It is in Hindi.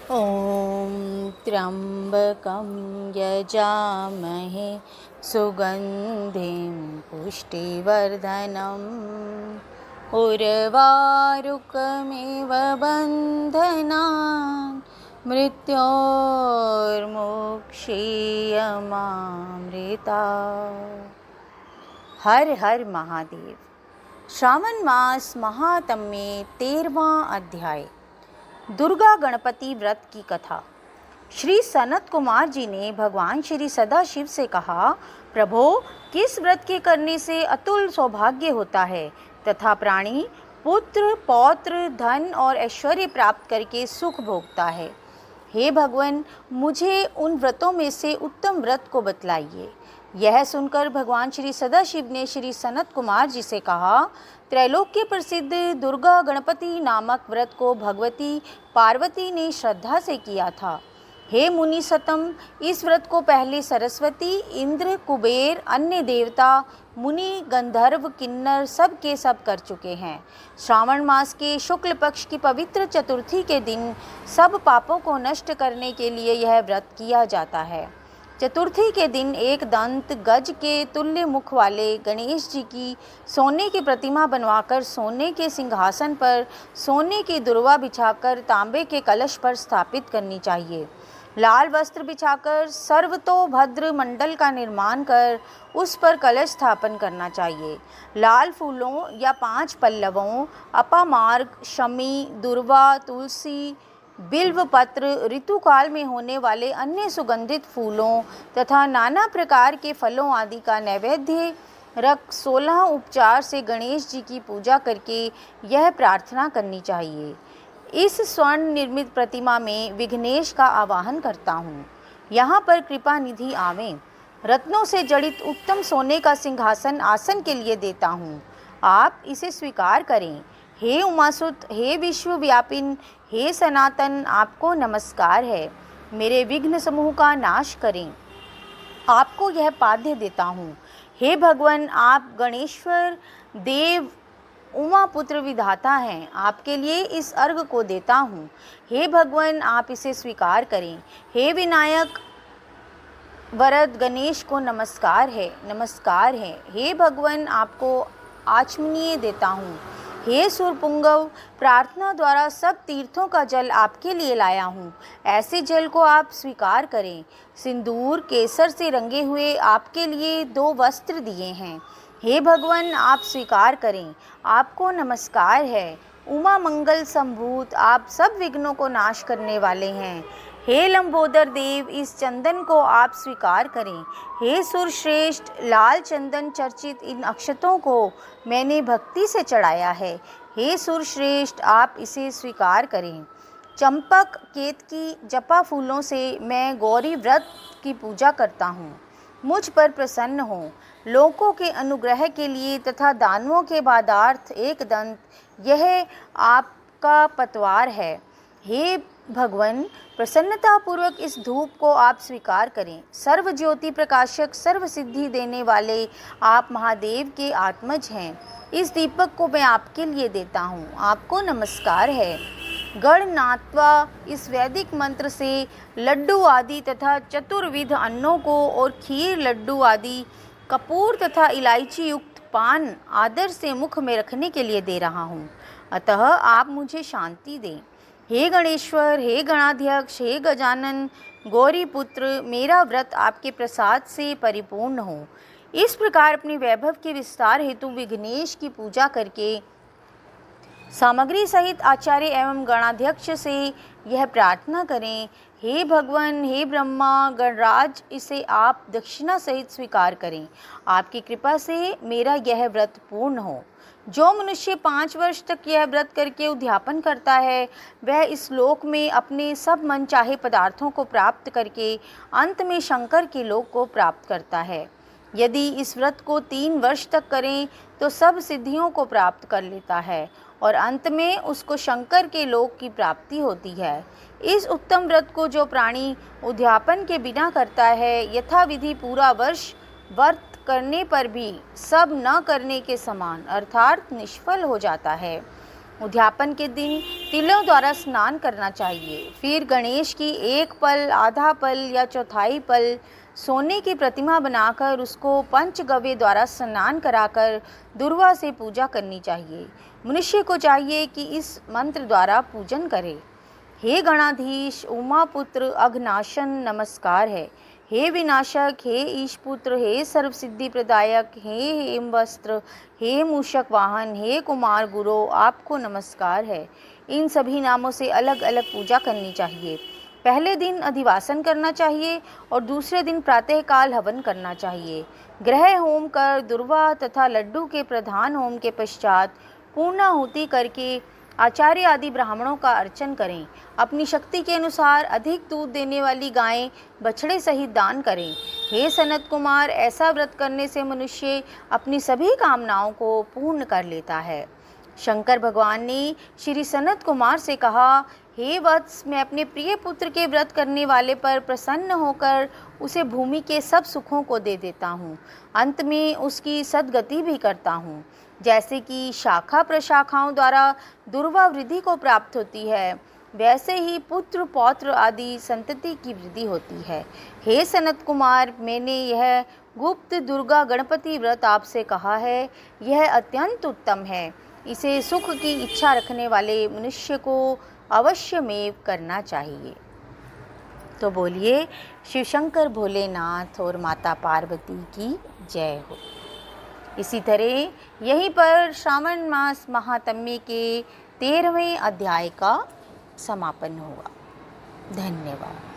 ॐ त्र्यम्बकं यजामहे सुगन्धिं पुष्टिवर्धनम् उर्वारुकमिव बन्धनान् मृत्योर्मुक्षीयमामृता। हर हर महादेव। श्रावण मास महात्म्य में 13वां अध्याय दुर्गा गणपति व्रत की कथा। श्री सनत कुमार जी ने भगवान श्री सदाशिव से कहा, प्रभो, किस व्रत के करने से अतुल सौभाग्य होता है तथा प्राणी पुत्र पौत्र धन और ऐश्वर्य प्राप्त करके सुख भोगता है। हे भगवान, मुझे उन व्रतों में से उत्तम व्रत को बतलाइए। यह सुनकर भगवान श्री सदाशिव ने श्री सनत कुमार जी से कहा, त्रैलोक्य प्रसिद्ध दुर्गा गणपति नामक व्रत को भगवती पार्वती ने श्रद्धा से किया था। हे मुनि सतम, इस व्रत को पहले सरस्वती, इंद्र, कुबेर, अन्य देवता, मुनि, गंधर्व, किन्नर सब के सब कर चुके हैं। श्रावण मास के शुक्ल पक्ष की पवित्र चतुर्थी के दिन सब पापों को नष्ट करने के लिए यह व्रत किया जाता है। चतुर्थी के दिन एक दंत गज के तुल्य मुख वाले गणेश जी की सोने की प्रतिमा बनवाकर सोने के सिंहासन पर सोने की दुर्वा बिछाकर तांबे के कलश पर स्थापित करनी चाहिए। लाल वस्त्र बिछाकर सर्वतोभद्र मंडल का निर्माण कर उस पर कलश स्थापन करना चाहिए। लाल फूलों या 5 पल्लवों, अपामार्ग, शमी, दुर्वा, तुलसी, बिल्व पत्र, ऋतुकाल में होने वाले अन्य सुगंधित फूलों तथा नाना प्रकार के फलों आदि का नैवेद्य रख 16 उपचार से गणेश जी की पूजा करके यह प्रार्थना करनी चाहिए, इस स्वर्ण निर्मित प्रतिमा में विघ्नेश का आवाहन करता हूँ, यहाँ पर कृपा निधि आवें। रत्नों से जड़ित उत्तम सोने का सिंहासन आसन के लिए देता हूँ, आप इसे स्वीकार करें। हे उमासुत, हे विश्वव्यापिन, हे सनातन, आपको नमस्कार है। मेरे विघ्न समूह का नाश करें, आपको यह पाद्य देता हूँ। हे भगवान, आप गणेश्वर देव उमा पुत्र विधाता हैं, आपके लिए इस अर्घ को देता हूँ। हे भगवान, आप इसे स्वीकार करें। हे विनायक वरद गणेश को नमस्कार है, नमस्कार है। हे भगवान, आपको आचमनीय देता हूँ। हे सुरपुंगव, प्रार्थना द्वारा सब तीर्थों का जल आपके लिए लाया हूँ, ऐसे जल को आप स्वीकार करें। सिंदूर केसर से रंगे हुए आपके लिए 2 वस्त्र दिए हैं। हे भगवान, आप स्वीकार करें, आपको नमस्कार है। उमा मंगल संभूत, आप सब विघ्नों को नाश करने वाले हैं। हे लंबोदर देव, इस चंदन को आप स्वीकार करें। हे सुरश्रेष्ठ, लाल चंदन चर्चित इन अक्षतों को मैंने भक्ति से चढ़ाया है। हे सुरश्रेष्ठ, आप इसे स्वीकार करें। चंपक केतकी जपा फूलों से मैं गौरी व्रत की पूजा करता हूँ, मुझ पर प्रसन्न हो। लोकों के अनुग्रह के लिए तथा दानवों के बादार्थ एक दंत, यह आपका पतवार है। हे भगवान, प्रसन्नतापूर्वक इस धूप को आप स्वीकार करें। सर्व ज्योति प्रकाशक, सर्व सिद्धि देने वाले आप महादेव के आत्मज हैं। इस दीपक को मैं आपके लिए देता हूँ, आपको नमस्कार है। गणनात्वा, इस वैदिक मंत्र से लड्डू आदि तथा चतुर्विध अन्नों को और खीर, लड्डू आदि, कपूर तथा इलायची युक्त पान आदर से मुख में रखने के लिए दे रहा हूँ, अतः आप मुझे शांति दें। हे गणेश्वर, हे गणाध्यक्ष, हे गजानन, गौरी पुत्र, मेरा व्रत आपके प्रसाद से परिपूर्ण हो। इस प्रकार अपने वैभव के विस्तार हेतु विघ्नेश की पूजा करके सामग्री सहित आचार्य एवं गणाध्यक्ष से यह प्रार्थना करें, हे भगवान, हे ब्रह्मा गणराज, इसे आप दक्षिणा सहित स्वीकार करें। आपकी कृपा से मेरा यह व्रत पूर्ण हो। जो मनुष्य 5 वर्ष तक यह व्रत करके उद्यापन करता है, वह इस लोक में अपने सब मन चाहे पदार्थों को प्राप्त करके अंत में शंकर के लोक को प्राप्त करता है। यदि इस व्रत को 3 वर्ष तक करें तो सब सिद्धियों को प्राप्त कर लेता है और अंत में उसको शंकर के लोक की प्राप्ति होती है। इस उत्तम व्रत को जो प्राणी उद्यापन के बिना करता है, यथाविधि पूरा वर्ष व्रत करने पर भी सब न करने के समान अर्थात निष्फल हो जाता है। उद्यापन के दिन तिलों द्वारा स्नान करना चाहिए। फिर गणेश की एक पल, आधा पल या चौथाई पल सोने की प्रतिमा बनाकर उसको पंचगव्य द्वारा स्नान कराकर दुर्वा से पूजा करनी चाहिए। मनुष्य को चाहिए कि इस मंत्र द्वारा पूजन करे। हे गणाधीश, उमापुत्र, अघनाशन, नमस्कार है। हे विनाशक, हे ईशपुत्र, हे सर्वसिद्धि प्रदायक, हे हेमवस्त्र, हे मूषक वाहन, हे कुमार गुरु, आपको नमस्कार है। इन सभी नामों से अलग अलग पूजा करनी चाहिए। पहले दिन अधिवासन करना चाहिए और दूसरे दिन प्रातःकाल हवन करना चाहिए। ग्रह होम कर दुर्वा तथा लड्डू के प्रधान होम के पश्चात पूर्णाहुति करके आचार्य आदि ब्राह्मणों का अर्चन करें। अपनी शक्ति के अनुसार अधिक दूध देने वाली गायें बछड़े सहित दान करें। हे सनत कुमार, ऐसा व्रत करने से मनुष्य अपनी सभी कामनाओं को पूर्ण कर लेता है। शंकर भगवान ने श्री सनत कुमार से कहा, हे वत्स, मैं अपने प्रिय पुत्र के व्रत करने वाले पर प्रसन्न होकर उसे भूमि के सब सुखों को दे देता हूँ। अंत में उसकी सद्गति भी करता हूँ। जैसे कि शाखा प्रशाखाओं द्वारा दुर्वा वृद्धि को प्राप्त होती है, वैसे ही पुत्र पौत्र आदि संतति की वृद्धि होती है। हे सनत कुमार, मैंने यह गुप्त दुर्गा गणपति व्रत आपसे कहा है। यह अत्यंत उत्तम है। इसे सुख की इच्छा रखने वाले मनुष्य को अवश्य में करना चाहिए। तो बोलिए शिव शंकर भोलेनाथ और माता पार्वती की जय हो। इसी तरह यहीं पर श्रावण मास महात्म्य के 13वें अध्याय का समापन हुआ। धन्यवाद।